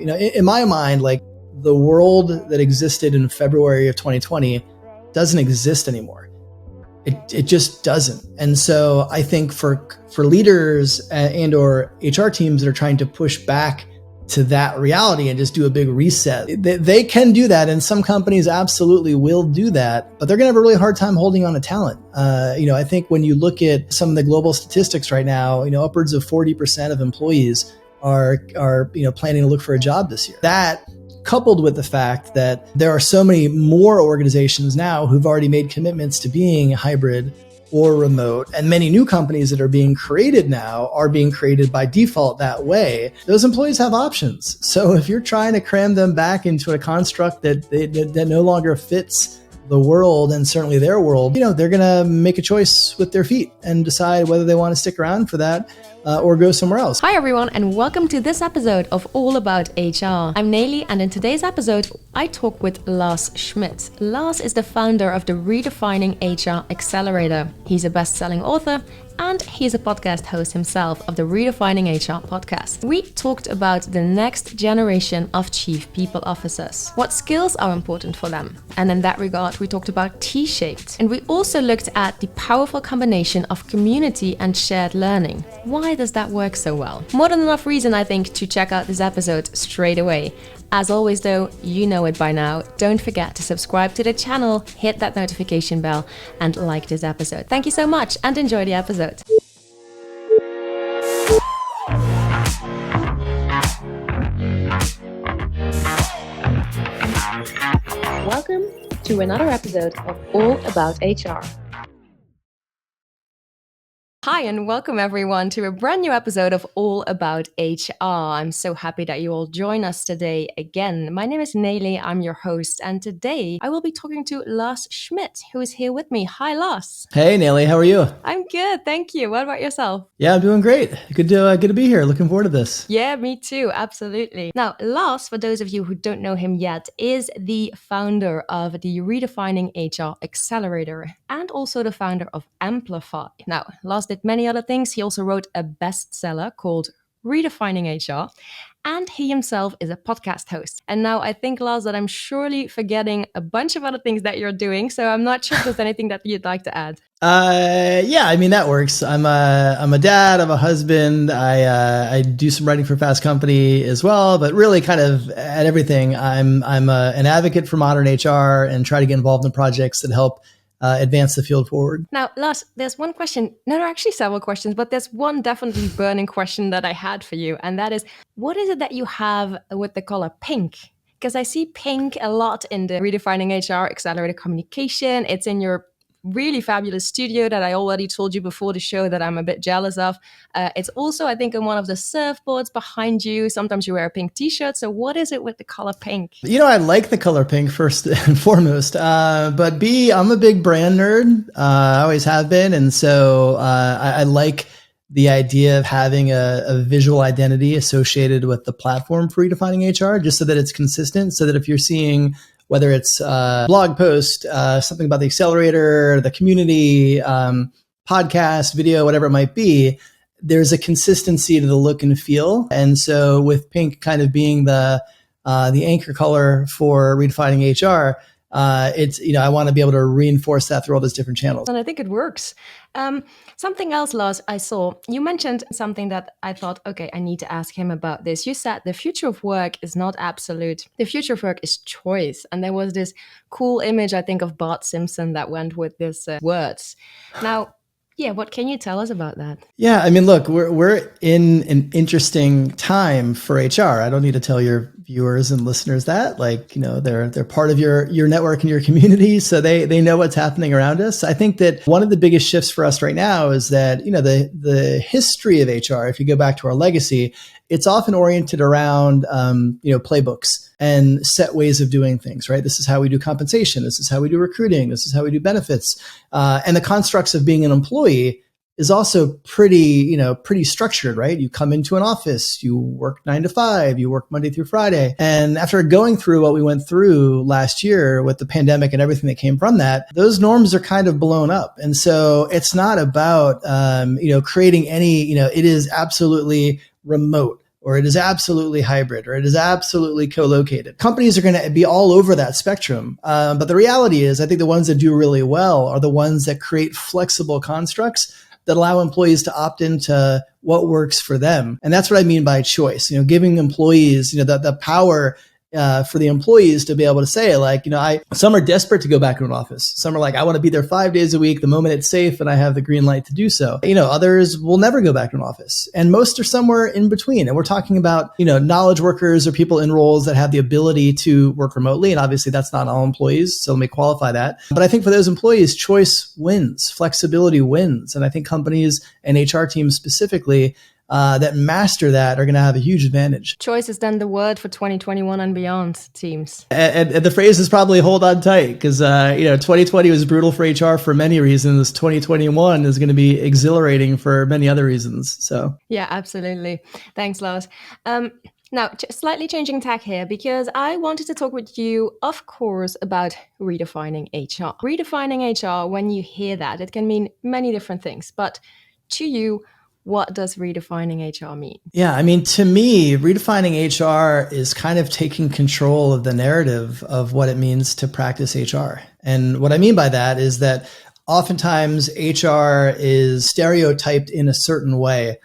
In my mind, like the world that existed in February of 2020 doesn't exist anymore. It just doesn't. And so I think for leaders and or HR teams that are trying to push back to that reality and just do a big reset, they can do that. And some companies absolutely will do that, but they're going to have a really hard time holding on to talent. I think when you look at some of the global statistics right now, upwards of 40% of employees are planning to look for a job this year. That coupled with the fact that there are so many more organizations now who've already made commitments to being hybrid or remote, and many new companies that are being created now are being created by default that way, those employees have options. So if you're trying to cram them back into a construct that no longer fits the world and certainly their world, they're going to make a choice with their feet and decide whether they want to stick around for that or go somewhere else. Hi everyone, and welcome to this episode of All About HR. I'm Nelly, and in today's episode, I talk with Lars Schmidt. Lars is the founder of the Redefining HR Accelerator. He's a best-selling author, and he's a podcast host himself of the Redefining HR podcast. We talked about the next generation of chief people officers, what skills are important for them. And in that regard, we talked about T-shaped. And we also looked at the powerful combination of community and shared learning. Why does that work so well? More than enough reason, I think, to check out this episode straight away. As always though, you know it by now. Don't forget to subscribe to the channel, hit that notification bell, and like this episode. Thank you so much, and enjoy the episode. Welcome to another episode of All About HR. Hi and welcome everyone to a brand new episode of All About HR. I'm so happy that you all join us today again. My name is Nelly, I'm your host, and today I will be talking to Lars Schmidt, who is here with me. Hi Lars. Hey Nelly, how are you? I'm good, thank you. What about yourself? Yeah, I'm doing great. Good to be here. Looking forward to this. Yeah, me too, absolutely. Now, Lars, for those of you who don't know him yet, is the founder of the Redefining HR Accelerator and also the founder of Amplify. Now, Lars did many other things. He also wrote a bestseller called Redefining HR, and he himself is a podcast host. And now I think, Lars, that I'm surely forgetting a bunch of other things that you're doing, so I'm not sure if there's anything that you'd like to add. Yeah, I mean, that works. I'm a dad, I'm a husband. I do some writing for Fast Company as well, but really kind of at everything. I'm an advocate for modern HR and try to get involved in projects that help advance the field forward. Now, Lars, there's one question. No, there are actually several questions, but there's one definitely burning question that I had for you. And that is, what is it that you have with the color pink? Because I see pink a lot in the Redefining HR Accelerator communication. It's in your really fabulous studio that I already told you before the show that I'm a bit jealous of. It's also, I think, in one of the surfboards behind you. Sometimes you wear a pink t-shirt. So what is it with the color pink? I like the color pink first and foremost. But B, I'm a big brand nerd. I always have been. And so I like the idea of having a visual identity associated with the platform for Redefining HR, just so that it's consistent, so that if you're seeing whether it's a blog post, something about the accelerator, the community, podcast, video, whatever it might be, there's a consistency to the look and feel. And so with pink kind of being the anchor color for Redefining HR, I want to be able to reinforce that through all those different channels. And I think it works. Something else, Lars, I saw, you mentioned something that I thought, okay, I need to ask him about this. You said the future of work is not absolute. The future of work is choice. And there was this cool image, I think, of Bart Simpson that went with these words. Now, yeah, what can you tell us about that? Yeah, I mean, look, we're in an interesting time for HR. I don't need to tell your viewers and listeners that, they're part of your network and your community, so they know what's happening around us. I think that one of the biggest shifts for us right now is that, the history of HR, if you go back to our legacy, it's often oriented around, playbooks and set ways of doing things, right? This is how we do compensation. This is how we do recruiting. This is how we do benefits. And the constructs of being an employee is also pretty structured, right? You come into an office, you work 9 to 5, you work Monday through Friday. And after going through what we went through last year with the pandemic and everything that came from that, those norms are kind of blown up. And so it's not about, creating any, it is absolutely remote. or it is absolutely hybrid, or it is absolutely co-located. Companies are going to be all over that spectrum. But the reality is, I think the ones that do really well are the ones that create flexible constructs that allow employees to opt into what works for them. And that's what I mean by choice, giving employees, the power for the employees to be able to say, like, some are desperate to go back to an office. Some are like, I want to be there 5 days a week the moment it's safe and I have the green light to do so. Others will never go back to an office. And most are somewhere in between. And we're talking about, knowledge workers or people in roles that have the ability to work remotely. And obviously that's not all employees. So let me qualify that. But I think for those employees, choice wins, flexibility wins. And I think companies and HR teams specifically that master that are going to have a huge advantage. Choice is then the word for 2021 and beyond teams. And the phrase is probably hold on tight because, 2020 was brutal for HR for many reasons. 2021 is going to be exhilarating for many other reasons. So yeah, absolutely. Thanks, Lars. Now, slightly changing tack here because I wanted to talk with you, of course, about redefining HR. Redefining HR, when you hear that, it can mean many different things. But to you, what does redefining HR mean? Yeah, to me, redefining HR is kind of taking control of the narrative of what it means to practice HR. And what I mean by that is that oftentimes HR is stereotyped in a certain way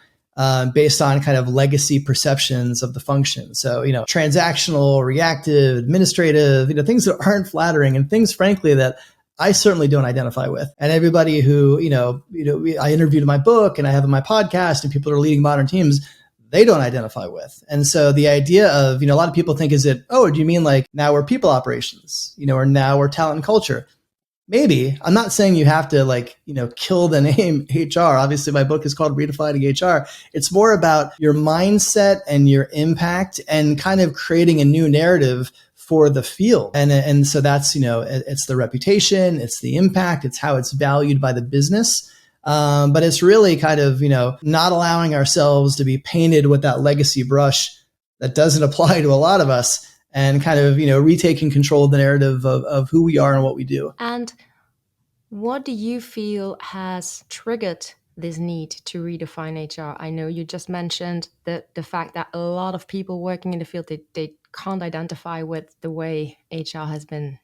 based on kind of legacy perceptions of the function. So, transactional, reactive, administrative, things that aren't flattering and things, frankly, that I certainly don't identify with. And everybody who, I interviewed in my book and I have in my podcast and people who are leading modern teams, they don't identify with. And so the idea of, a lot of people think, do you mean like now we're people operations, or now we're talent and culture? Maybe. I'm not saying you have to kill the name HR. Obviously, my book is called Redefining HR. It's more about your mindset and your impact and kind of creating a new narrative for the field. And so that's, it's the reputation, it's the impact, it's how it's valued by the business. But it's really kind of, not allowing ourselves to be painted with that legacy brush that doesn't apply to a lot of us and kind of, retaking control of the narrative of who we are and what we do. And what do you feel has triggered this need to redefine HR? I know you just mentioned the fact that a lot of people working in the field, they can't identify with the way HR has been,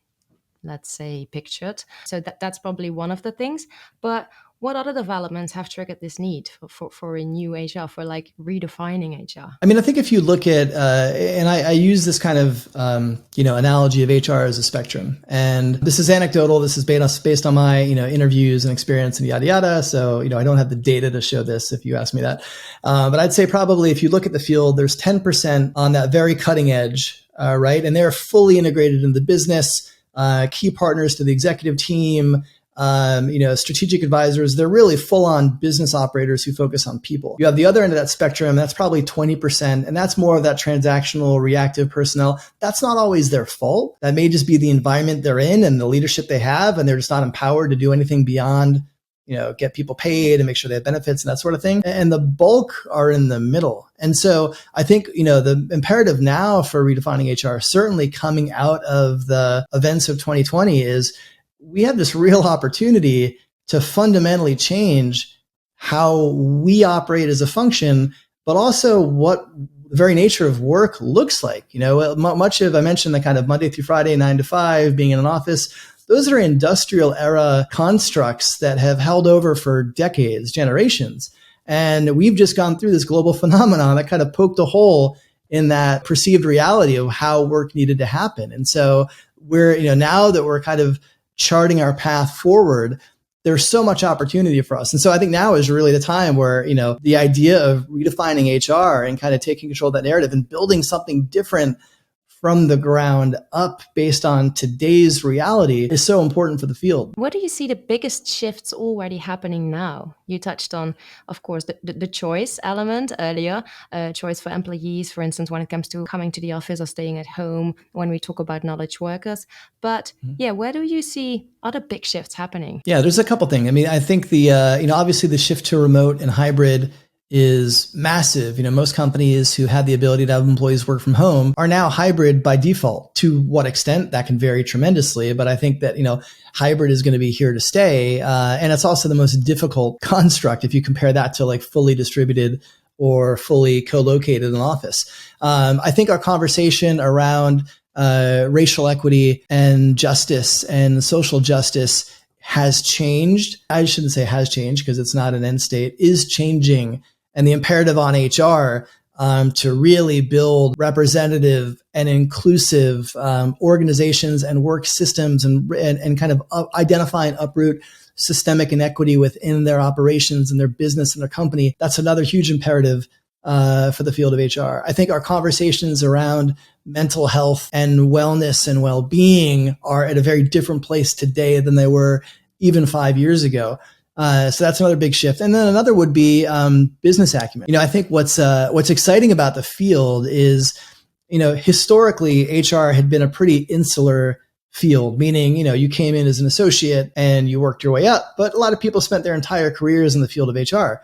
let's say, pictured. So that's probably one of the things. But what other developments have triggered this need for a new HR, for redefining HR? I think if you look at, and I use this kind of, analogy of HR as a spectrum. And this is anecdotal. This is based on my, interviews and experience and yada, yada. So, I don't have the data to show this if you ask me that. But I'd say probably if you look at the field, there's 10% on that very cutting edge, right? And they're fully integrated in the business, key partners to the executive team, strategic advisors. They're really full-on business operators who focus on people. You have the other end of that spectrum, that's probably 20%, and that's more of that transactional, reactive personnel. That's not always their fault. That may just be the environment they're in and the leadership they have, and they're just not empowered to do anything beyond, get people paid and make sure they have benefits and that sort of thing. And the bulk are in the middle. And so I think, the imperative now for redefining HR, certainly coming out of the events of 2020, is we have this real opportunity to fundamentally change how we operate as a function, but also what the very nature of work looks like. Much of, I mentioned the kind of Monday through Friday, 9 to 5, being in an office. Those are industrial era constructs that have held over for decades, generations. And we've just gone through this global phenomenon that kind of poked a hole in that perceived reality of how work needed to happen. And so we're, now that we're kind of charting our path forward, there's so much opportunity for us. And so I think now is really the time where, the idea of redefining HR and kind of taking control of that narrative and building something different from the ground up based on today's reality is so important for the field. What do you see the biggest shifts already happening now? You touched on, of course, the choice element earlier, choice for employees, for instance, when it comes to coming to the office or staying at home, when we talk about knowledge workers. But where do you see other big shifts happening? Yeah, there's a couple things. I think the, obviously the shift to remote and hybrid is massive. Most companies who had the ability to have employees work from home are now hybrid by default. To what extent, that can vary tremendously. But I think that, hybrid is going to be here to stay. And it's also the most difficult construct if you compare that to fully distributed or fully co-located in an office. I think our conversation around racial equity and justice and social justice has changed. I shouldn't say has changed because it's not an end state, is changing. And the imperative on HR to really build representative and inclusive organizations and work systems and kind of identify and uproot systemic inequity within their operations and their business and their company. That's another huge imperative for the field of HR. I think our conversations around mental health and wellness and well-being are at a very different place today than they were even 5 years ago. So that's another big shift. And then another would be business acumen. I think what's exciting about the field is, historically HR had been a pretty insular field, meaning, you came in as an associate and you worked your way up, but a lot of people spent their entire careers in the field of HR.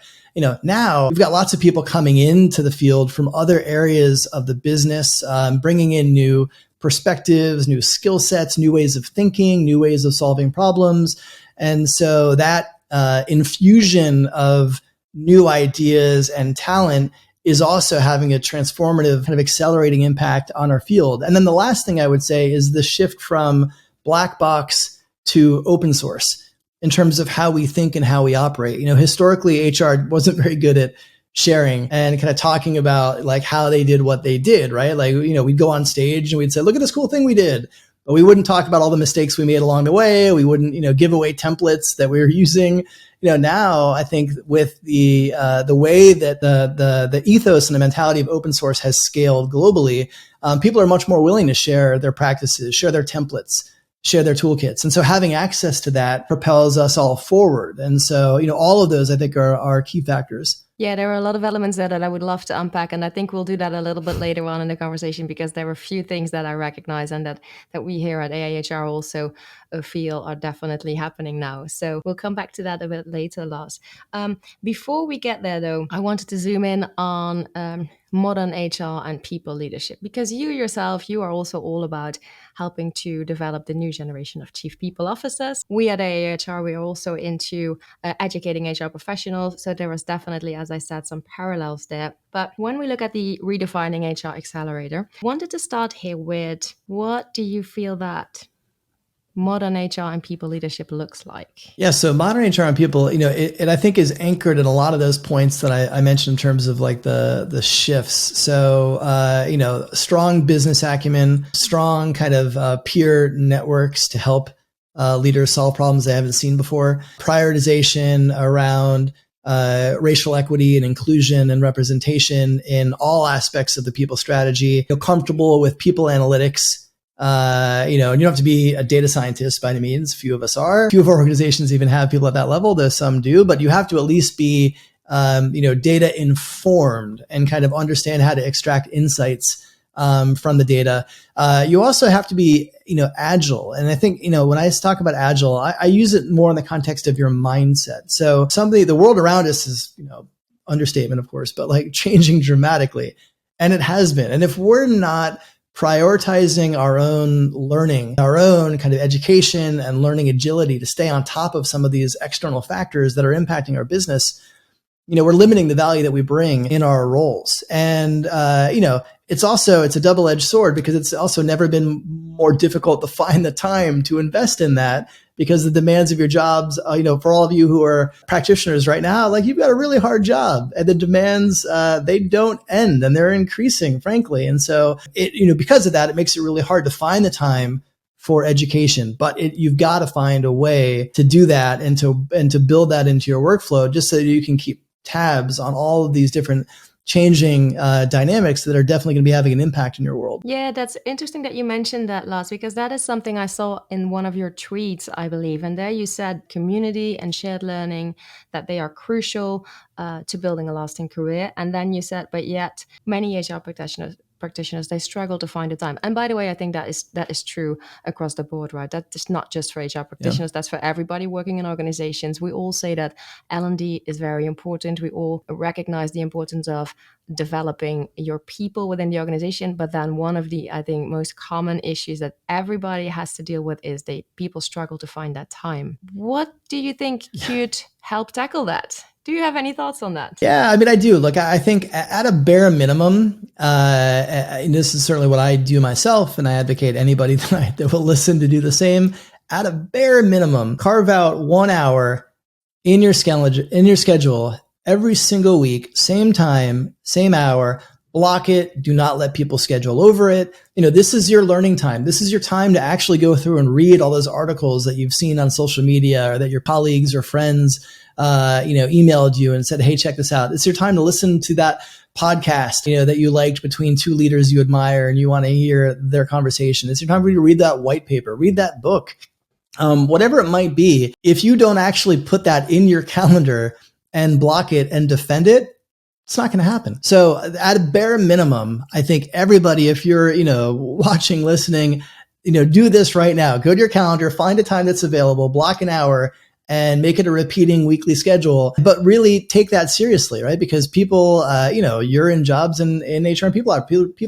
Now we've got lots of people coming into the field from other areas of the business, bringing in new perspectives, new skill sets, new ways of thinking, new ways of solving problems. And so that infusion of new ideas and talent is also having a transformative kind of accelerating impact on our field. And then the last thing I would say is the shift from black box to open source in terms of how we think and how we operate. Historically, HR wasn't very good at sharing and kind of talking about like how they did what they did, right? Like, we'd go on stage and we'd say, look at this cool thing we did. But we wouldn't talk about all the mistakes we made along the way. We wouldn't, give away templates that we were using. Now I think with the way that the ethos and the mentality of open source has scaled globally, people are much more willing to share their practices, share their templates, share their toolkits. And so having access to that propels us all forward. And so, all of those I think are key factors. Yeah, there are a lot of elements there that I would love to unpack. And I think we'll do that a little bit later on in the conversation, because there are a few things that I recognize and that we here at AIHR also feel are definitely happening now. So we'll come back to that a bit later, Lars. Before we get there, though, I wanted to zoom in on modern HR and people leadership, because you yourself, you are also all about helping to develop the new generation of chief people officers. We at AIHR, we are also into educating HR professionals. So there is definitely, as I said, some parallels there. But when we look at the Redefining HR Accelerator, I wanted to start here with, what do you feel that modern HR and people leadership looks like? Yeah, so modern HR and people, it I think is anchored in a lot of those points that I mentioned in terms of like the shifts. So, strong business acumen, strong kind of peer networks to help leaders solve problems they haven't seen before, prioritization around racial equity and inclusion and representation in all aspects of the people strategy, comfortable with people analytics. You don't have to be a data scientist by any means. Few of us are. Few of our organizations even have people at that level, though some do. But you have to at least be, data informed and kind of understand how to extract insights from the data. You also have to be, agile. And I think, when I talk about agile, I use it more in the context of your mindset. So the world around us is, understatement, of course, but like changing dramatically. And it has been. And if we're not prioritizing our own learning, our own kind of education and learning agility to stay on top of some of these external factors that are impacting our business, we're limiting the value that we bring in our roles. And, it's a double-edged sword, because it's also never been more difficult to find the time to invest in that, because the demands of your jobs, for all of you who are practitioners right now, like you've got a really hard job, and the demands, they don't end, and they're increasing, frankly. And so because of that, it makes it really hard to find the time for education, but you've got to find a way to do that and to build that into your workflow, just so that you can keep tabs on all of these different changing dynamics that are definitely going to be having an impact in your world. Yeah, that's interesting that you mentioned that, Lars, because that is something I saw in one of your tweets, I believe. And there you said community and shared learning, that they are crucial to building a lasting career. And then you said, but yet many HR practitioners, they struggle to find the time. And by the way, I think that is true across the board, right? That is not just for HR practitioners, that's for everybody working in organizations. We all say that L&D is very important. We all recognize the importance of developing your people within the organization. But then one of the, I think, most common issues that everybody has to deal with is people struggle to find that time. What do you think could help tackle that? Do you have any thoughts on that? Yeah, I mean, I do. Look, I think at a bare minimum, and this is certainly what I do myself, and I advocate anybody that will listen to do the same. At a bare minimum, carve out 1 hour in your schedule every single week, same time, same hour. Block it. Do not let people schedule over it. This is your learning time. This is your time to actually go through and read all those articles that you've seen on social media or that your colleagues or friends, emailed you and said, hey, check this out. It's your time to listen to that podcast, that you liked between two leaders you admire and you want to hear their conversation. It's your time for you to read that white paper, read that book, whatever it might be. If you don't actually put that in your calendar and block it and defend it, it's not going to happen. So at a bare minimum, I think everybody, if you're, watching, listening, do this right now. Go to your calendar, find a time that's available, block an hour, and make it a repeating weekly schedule. But really take that seriously, right? Because people, you're in jobs in HR, and people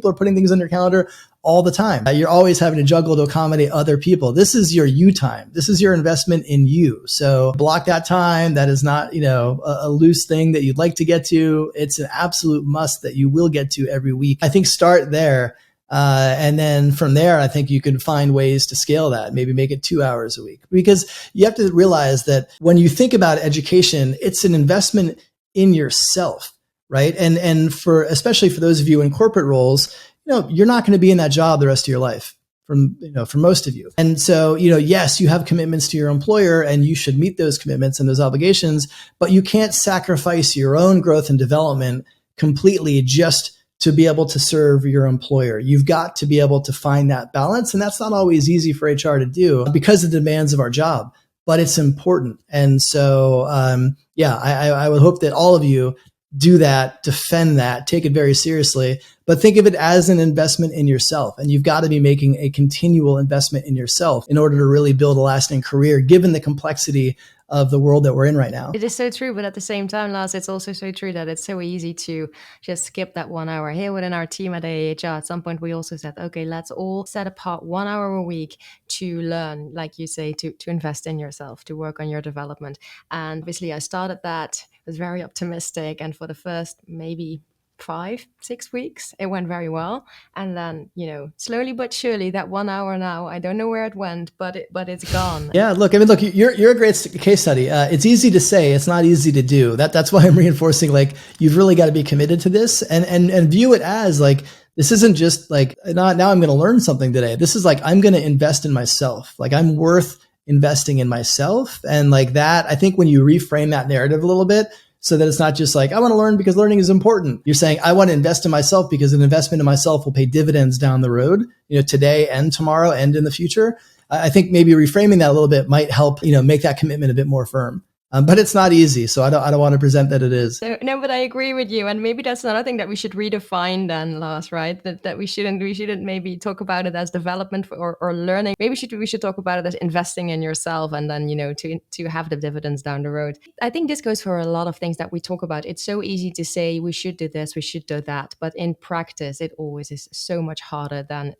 are putting things on your calendar all the time. You're always having to juggle to accommodate other people. This is your you time. This is your investment in you. So block that time. That is not, a loose thing that you'd like to get to. It's an absolute must that you will get to every week. I think start there. And then from there, I think you can find ways to scale that, maybe make it 2 hours a week, because you have to realize that when you think about education, it's an investment in yourself, right? And especially for those of you in corporate roles, you're not going to be in that job the rest of your life for most of you. And so, yes, you have commitments to your employer and you should meet those commitments and those obligations, but you can't sacrifice your own growth and development completely just to be able to serve your employer. You've got to be able to find that balance. And that's not always easy for HR to do because of the demands of our job, but it's important. And so, I would hope that all of you do that, defend that, take it very seriously, but think of it as an investment in yourself. And you've got to be making a continual investment in yourself in order to really build a lasting career, given the complexity of the world that we're in right now. It is so true, but at the same time, Lars, it's also so true that it's so easy to just skip that 1 hour. Here within our team at AIHR, at some point we also said, okay, let's all set apart 1 hour a week to learn, like you say, to invest in yourself, to work on your development. And obviously I started that, was very optimistic, and for the first maybe 5-6 weeks, it went very well. And then, slowly but surely, that 1 hour now, I don't know where it went, but it's gone. Yeah, look, you're a great case study. It's easy to say, it's not easy to do. That's why I'm reinforcing, you've really got to be committed to this and view it as this isn't just now I'm going to learn something today. This is I'm going to invest in myself. I'm worth investing in myself. And that, I think when you reframe that narrative a little bit, so that it's not just I want to learn because learning is important. You're saying, I want to invest in myself because an investment in myself will pay dividends down the road, today and tomorrow and in the future. I think maybe reframing that a little bit might help, make that commitment a bit more firm. But it's not easy. So I don't want to present that it is. No, but I agree with you. And maybe that's another thing that we should redefine then, Lars, right? That we shouldn't maybe talk about it as development or learning. Maybe we should talk about it as investing in yourself and then, to have the dividends down the road. I think this goes for a lot of things that we talk about. It's so easy to say we should do this, we should do that. But in practice, it always is so much harder than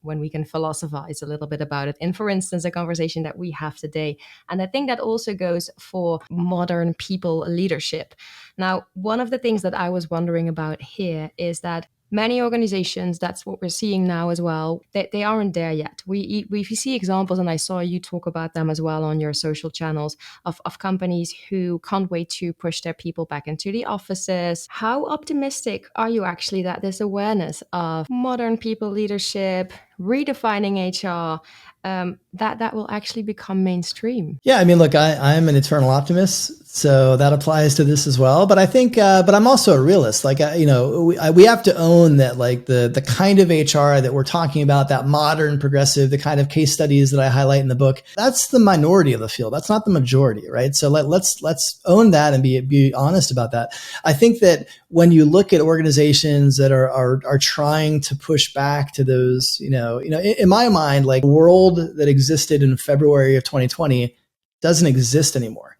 when we can philosophize a little bit about it. And for instance, a conversation that we have today. And I think that also goes for modern people leadership. Now, one of the things that I was wondering about here is that many organizations, that's what we're seeing now as well, they aren't there yet. We see examples, and I saw you talk about them as well on your social channels, of companies who can't wait to push their people back into the offices. How optimistic are you actually that this awareness of modern people leadership, redefining HR, that will actually become mainstream? Yeah, look, I'm an eternal optimist, so that applies to this as well. But I think, but I'm also a realist. We have to own that, the kind of HR that we're talking about, that modern, progressive, the kind of case studies that I highlight in the book, that's the minority of the field. That's not the majority, right? So let's own that and be honest about that. I think that when you look at organizations that are trying to push back to those, in my mind, the world that existed in February of 2020 doesn't exist anymore.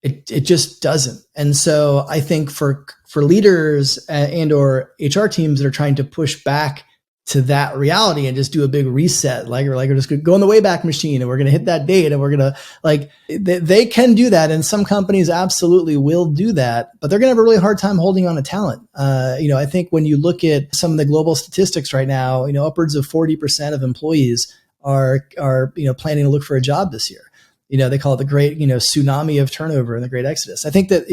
It just doesn't. And so I think for leaders and or HR teams that are trying to push back to that reality and just do a big reset. Like we're just going to go in the Wayback Machine and we're going to hit that date and we're going to they can do that. And some companies absolutely will do that, but they're going to have a really hard time holding on to talent. I think when you look at some of the global statistics right now, upwards of 40% of employees are planning to look for a job this year. They call it the great, tsunami of turnover and the great exodus. I think that,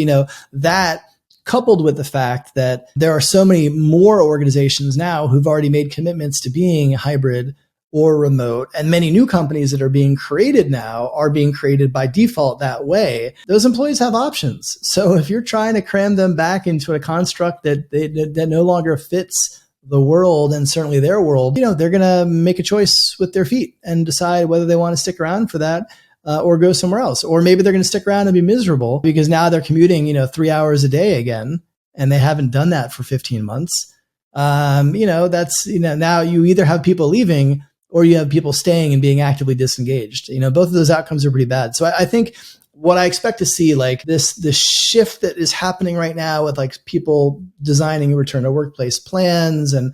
that coupled with the fact that there are so many more organizations now who've already made commitments to being hybrid or remote, and many new companies that are being created now are being created by default that way. Those employees have options. So if you're trying to cram them back into a construct that no longer fits the world and certainly their world, they're going to make a choice with their feet and decide whether they want to stick around for that. Or go somewhere else. Or maybe they're going to stick around and be miserable because now they're commuting, 3 hours a day again, and they haven't done that for 15 months. That's, now you either have people leaving or you have people staying and being actively disengaged. Both of those outcomes are pretty bad. So I think what I expect to see, like this shift that is happening right now with like people designing return to workplace plans and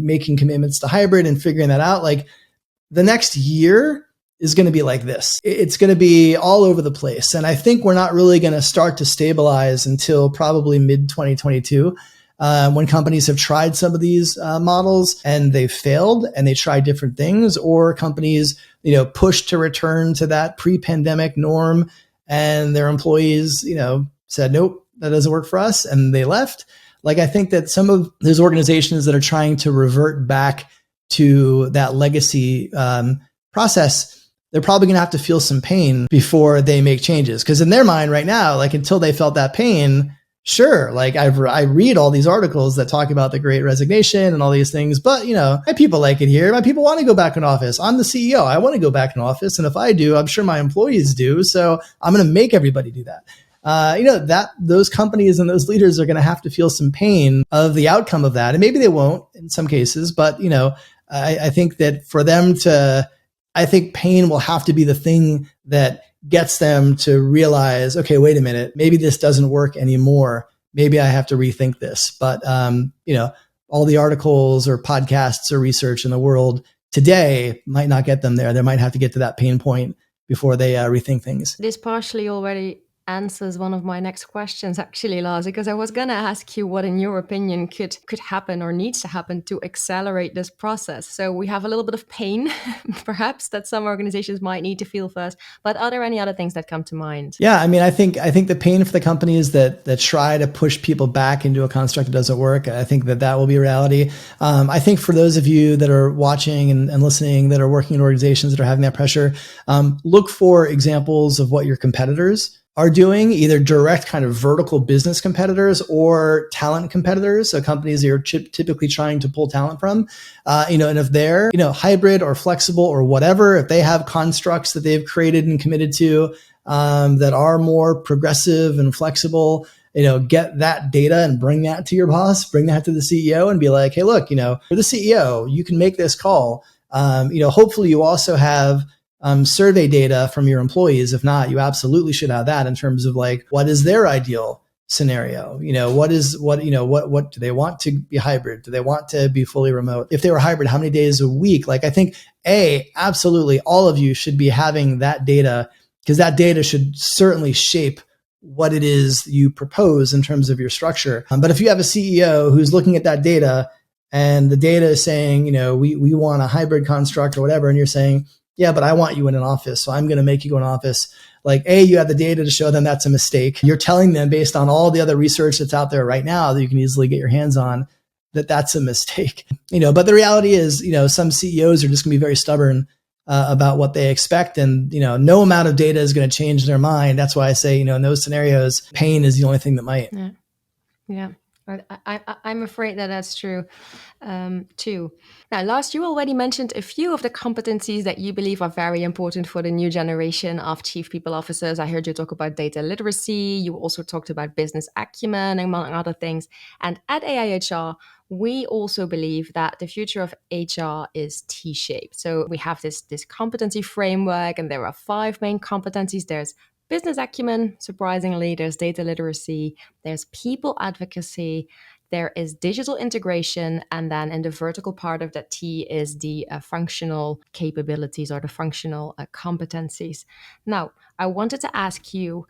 making commitments to hybrid and figuring that out, like the next year is going to be like this. It's going to be all over the place. And I think we're not really going to start to stabilize until probably mid 2022, when companies have tried some of these models and they've failed and they tried different things, or companies, pushed to return to that pre-pandemic norm and their employees, said, nope, that doesn't work for us. And they left. Like, I think that some of those organizations that are trying to revert back to that legacy process, they're probably going to have to feel some pain before they make changes. Because in their mind right now, like until they felt that pain, sure, like I read all these articles that talk about the Great Resignation and all these things, but my people like it here. My people want to go back in office. I'm the CEO. I want to go back in office. And if I do, I'm sure my employees do. So I'm going to make everybody do that. That those companies and those leaders are going to have to feel some pain of the outcome of that. And maybe they won't in some cases, but I think that for them to, I think pain will have to be the thing that gets them to realize, okay, wait a minute, maybe this doesn't work anymore. Maybe I have to rethink this. But, all the articles or podcasts or research in the world today might not get them there. They might have to get to that pain point before they rethink things. This partially already answers one of my next questions, actually, Lars, because I was going to ask you what, in your opinion, could happen or needs to happen to accelerate this process. So we have a little bit of pain, perhaps, that some organizations might need to feel first. But are there any other things that come to mind? Yeah, I mean, I think the pain for the companies that try to push people back into a construct that doesn't work, I think that will be a reality. I think for those of you that are watching and listening that are working in organizations that are having that pressure, look for examples of what your competitors are doing, either direct kind of vertical business competitors or talent competitors. So companies that you're typically trying to pull talent from, and if they're, hybrid or flexible or whatever, if they have constructs that they've created and committed to, that are more progressive and flexible, get that data and bring that to your boss, bring that to the CEO and be like, hey, look, you're the CEO, you can make this call. Hopefully you also have survey data from your employees. If not, you absolutely should have that in terms of like, what is their ideal scenario? What do they want to be hybrid? Do they want to be fully remote? If they were hybrid, how many days a week? Like, I think absolutely all of you should be having that data, because that data should certainly shape what it is you propose in terms of your structure. But if you have a CEO who's looking at that data and the data is saying, we want a hybrid construct or whatever, and you're saying, yeah, but I want you in an office, so I'm going to make you go in an office. Like, you have the data to show them that's a mistake. You're telling them based on all the other research that's out there right now that you can easily get your hands on that that's a mistake. But the reality is, some CEOs are just going to be very stubborn about what they expect. And, no amount of data is going to change their mind. That's why I say, in those scenarios, pain is the only thing that might. Yeah. I'm afraid that's true too. Now, Lars, you already mentioned a few of the competencies that you believe are very important for the new generation of chief people officers. I heard you talk about data literacy. You also talked about business acumen, among other things. And at AIHR, we also believe that the future of HR is T-shaped. So we have this competency framework, and there are 5 main competencies. There's business acumen, surprisingly, there's data literacy, there's people advocacy, there is digital integration, and then in the vertical part of that T is the functional capabilities or the functional competencies. Now, I wanted to ask you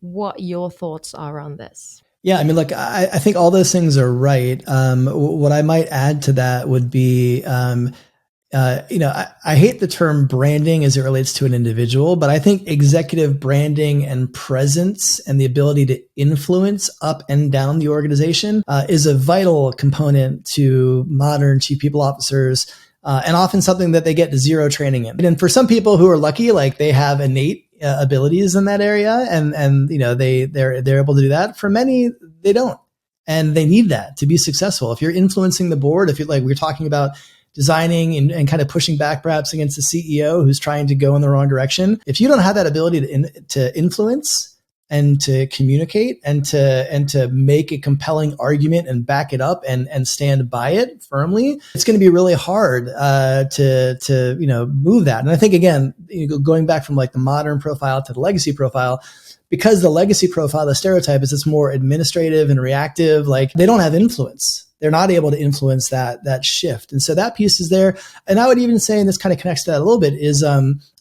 what your thoughts are on this. Yeah, I mean, look, I think all those things are right. What I might add to that would be, I hate the term branding as it relates to an individual, but I think executive branding and presence and the ability to influence up and down the organization is a vital component to modern chief people officers, and often something that they get zero training in. And for some people who are lucky, like they have innate abilities in that area, and they're able to do that. For many, they don't, and they need that to be successful. If you're influencing the board, if you're like we're talking about designing and kind of pushing back perhaps against the CEO who's trying to go in the wrong direction, if you don't have that ability to influence and to communicate and to make a compelling argument and back it up and stand by it firmly, it's going to be really hard to move that. And I think, again, going back from like the modern profile to the legacy profile, because the legacy profile, the stereotype is it's more administrative and reactive, like they don't have influence. They're not able to influence that shift. And so that piece is there. And I would even say, and this kind of connects to that a little bit, is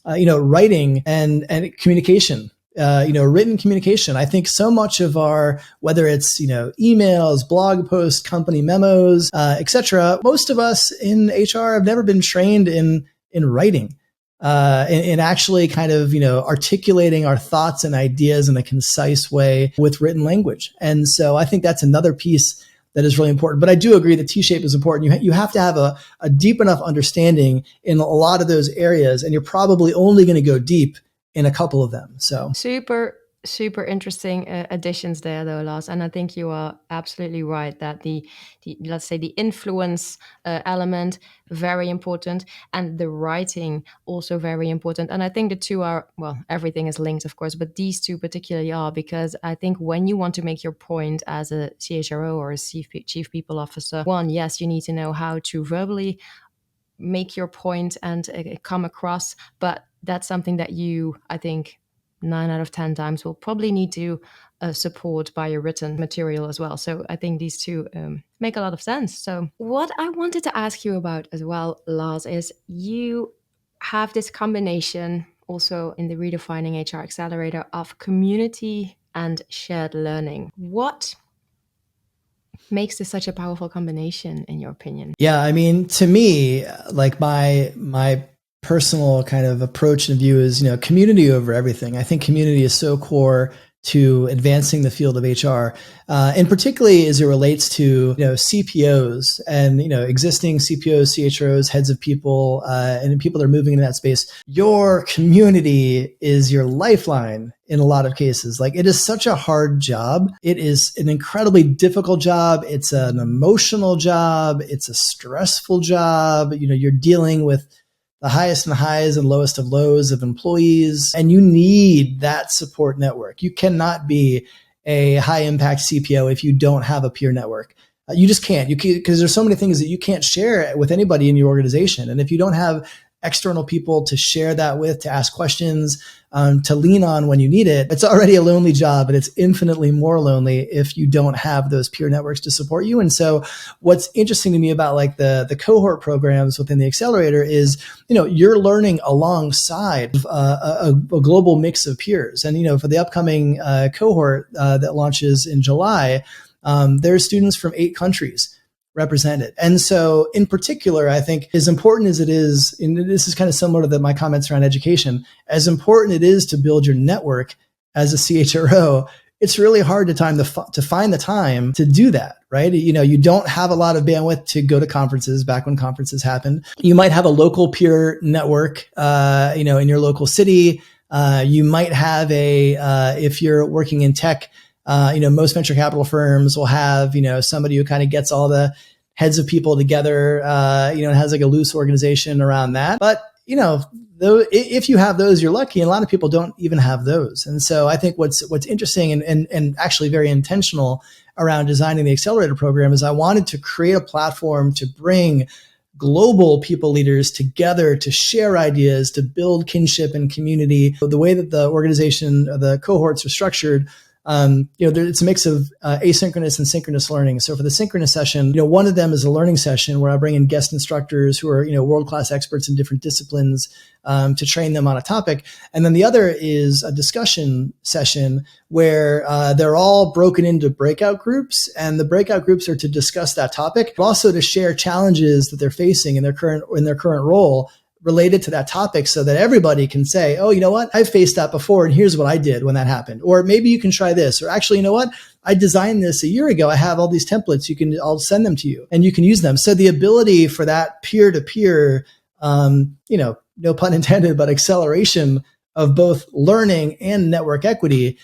writing and communication. Written communication. I think so much of our, whether it's, emails, blog posts, company memos, etc., most of us in HR have never been trained in writing, in actually kind of, articulating our thoughts and ideas in a concise way with written language. And so I think that's another piece that is really important. But I do agree that T-shape is important. You have to have a deep enough understanding in a lot of those areas, and you're probably only going to go deep in a couple of them. So super interesting additions there, though, Lars. And I think you are absolutely right that the let's say the influence element, very important, and the writing also very important. And I think the two are, well, everything is linked, of course, but these two particularly are, because I think when you want to make your point as a CHRO or a chief people officer, one, yes, you need to know how to verbally make your point and come across, but that's something that you, I think, 9 out of 10 times will probably need to support by a written material as well. So I think these two make a lot of sense. So what I wanted to ask you about as well, Lars, is you have this combination also in the Redefining HR Accelerator of community and shared learning. What makes this such a powerful combination, in your opinion? Yeah, I mean, to me, like my personal kind of approach and view is, community over everything. I think community is so core to advancing the field of HR, and particularly as it relates to, CPOs and, existing CPOs, CHROs, heads of people, and people that are moving into that space. Your community is your lifeline in a lot of cases. Like, it is such a hard job. It is an incredibly difficult job. It's an emotional job. It's a stressful job. You're dealing with the highest and highs and lowest of lows of employees. And you need that support network. You cannot be a high impact CPO if you don't have a peer network. You just can't, because there's so many things that you can't share with anybody in your organization. And if you don't have external people to share that with, to ask questions, to lean on when you need it, it's already a lonely job, but it's infinitely more lonely if you don't have those peer networks to support you. And so what's interesting to me about like the cohort programs within the Accelerator is, you're learning alongside a global mix of peers. And, for the upcoming cohort that launches in July, there's students from 8 countries represented. And so in particular, I think as important as it is, and this is kind of similar to my comments around education, as important it is to build your network as a CHRO, it's really hard to find the time to do that, right? You don't have a lot of bandwidth to go to conferences back when conferences happened. You might have a local peer network, in your local city. You might have if you're working in tech, most venture capital firms will have, somebody who kind of gets all the heads of people together, and has like a loose organization around that. But, though, if you have those, you're lucky. And a lot of people don't even have those. And so I think what's interesting and actually very intentional around designing the Accelerator program is I wanted to create a platform to bring global people leaders together to share ideas, to build kinship and community. The way that the organization, the cohorts are structured, It's a mix of asynchronous and synchronous learning. So for the synchronous session, one of them is a learning session where I bring in guest instructors who are, world-class experts in different disciplines to train them on a topic. And then the other is a discussion session where they're all broken into breakout groups, and the breakout groups are to discuss that topic, but also to share challenges that they're facing in their current role related to that topic, so that everybody can say, oh, you know what? I've faced that before, and here's what I did when that happened. Or maybe you can try this. Or actually, you know what? I designed this a year ago. I have all these templates. I'll send them to you and you can use them. So the ability for that peer-to-peer, no pun intended, but acceleration of both learning and network equity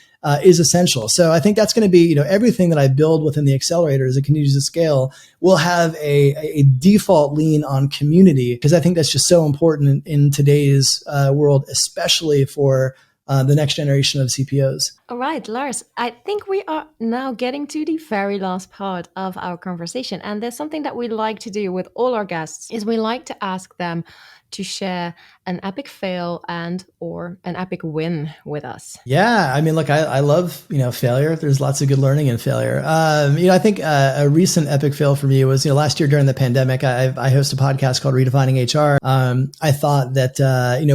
is essential. So I think that's going to be, everything that I build within the accelerator as it continues to scale will have a default lean on community, because I think that's just so important in today's world, especially for the next generation of CPOs. All right, Lars, I think we are now getting to the very last part of our conversation. And there's something that we like to do with all our guests is we like to ask them to share an epic fail or an epic win with us. Yeah. I mean, look, I love, failure. There's lots of good learning in failure. I think a recent epic fail for me was, last year during the pandemic, I host a podcast called Redefining HR. I thought that,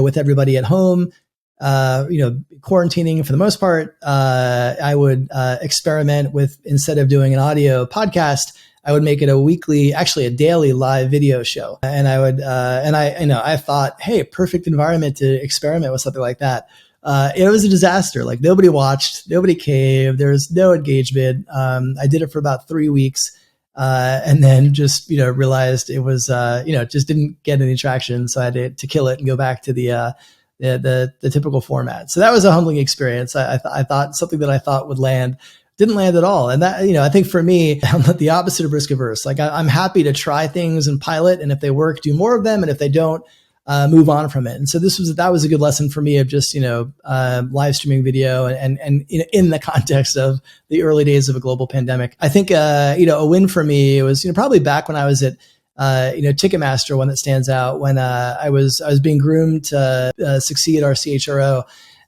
with everybody at home, quarantining for the most part, I would experiment with, instead of doing an audio podcast, I would make it a daily live video show. And I would, I thought, hey, perfect environment to experiment with something like that. It was a disaster. Like, nobody watched, nobody caved. There was no engagement. I did it for about 3 weeks. And then just, realized it was, just didn't get any traction. So I had to kill it and go back to the typical format. So that was a humbling experience. I thought something that I thought would land didn't land at all. And that, I think for me, I'm the opposite of risk averse. Like, I'm happy to try things and pilot. And if they work, do more of them. And if they don't, move on from it. And so that was a good lesson for me of just, live streaming video and in the context of the early days of a global pandemic. I think, a win for me was, probably back when I was at, Ticketmaster, one that stands out, when I was being groomed to succeed our CHRO.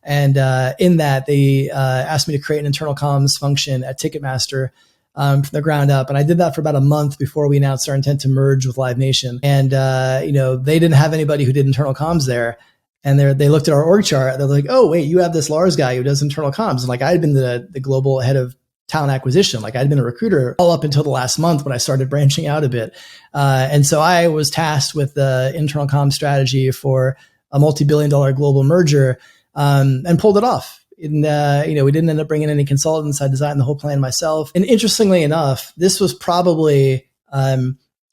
And in that, they asked me to create an internal comms function at Ticketmaster from the ground up. And I did that for about a month before we announced our intent to merge with Live Nation. And, they didn't have anybody who did internal comms there. And they looked at our org chart. They're like, oh, wait, you have this Lars guy who does internal comms. And like, I had been the global head of talent acquisition. Like, I'd been a recruiter all up until the last month when I started branching out a bit. And so I was tasked with the internal comms strategy for a multi-billion-dollar global merger. And pulled it off. And, we didn't end up bringing any consultants. I designed the whole plan myself. And interestingly enough, this was probably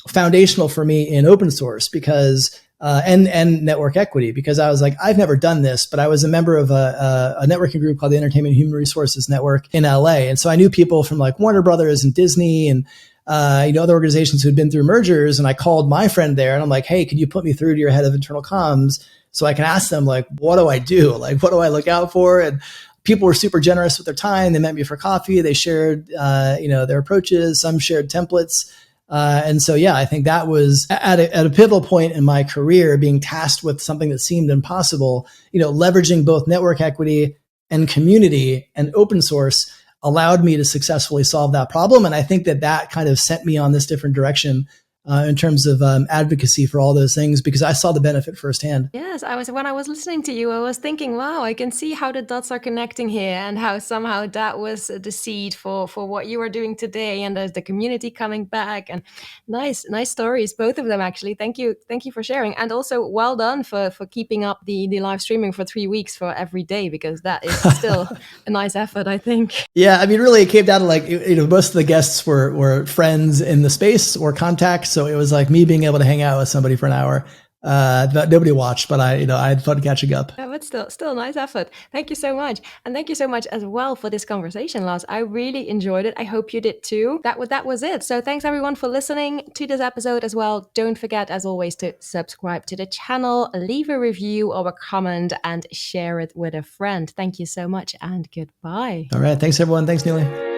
foundational for me in open source because, and network equity, because I was like, I've never done this, but I was a member of a networking group called the Entertainment Human Resources Network in LA. And so I knew people from like Warner Brothers and Disney and, other organizations who'd been through mergers. And I called my friend there and I'm like, hey, could you put me through to your head of internal comms so I can ask them, like, what do I do? Like, what do I look out for? And people were super generous with their time. They met me for coffee. They shared, their approaches. Some shared templates. And so, yeah, I think that was at a pivotal point in my career, being tasked with something that seemed impossible, leveraging both network equity and community and open source allowed me to successfully solve that problem. And I think that kind of sent me on this different direction in terms of advocacy for all those things, because I saw the benefit firsthand. Yes, when I was listening to you, I was thinking, wow, I can see how the dots are connecting here, and how somehow that was the seed for what you are doing today, and there's the community coming back, and nice stories, both of them actually. Thank you for sharing, and also well done for keeping up the live streaming for 3 weeks for every day, because that is still a nice effort, I think. Yeah, I mean, really, it came down to like, most of the guests were friends in the space or contacts. So it was like me being able to hang out with somebody for an hour. Nobody watched, but I had fun catching up. Yeah, but still a nice effort. Thank you so much. And thank you so much as well for this conversation, Lars. I really enjoyed it. I hope you did too. That was it. So thanks everyone for listening to this episode as well. Don't forget, as always, to subscribe to the channel, leave a review or a comment, and share it with a friend. Thank you so much, and goodbye. All right. Thanks everyone. Thanks, Neely.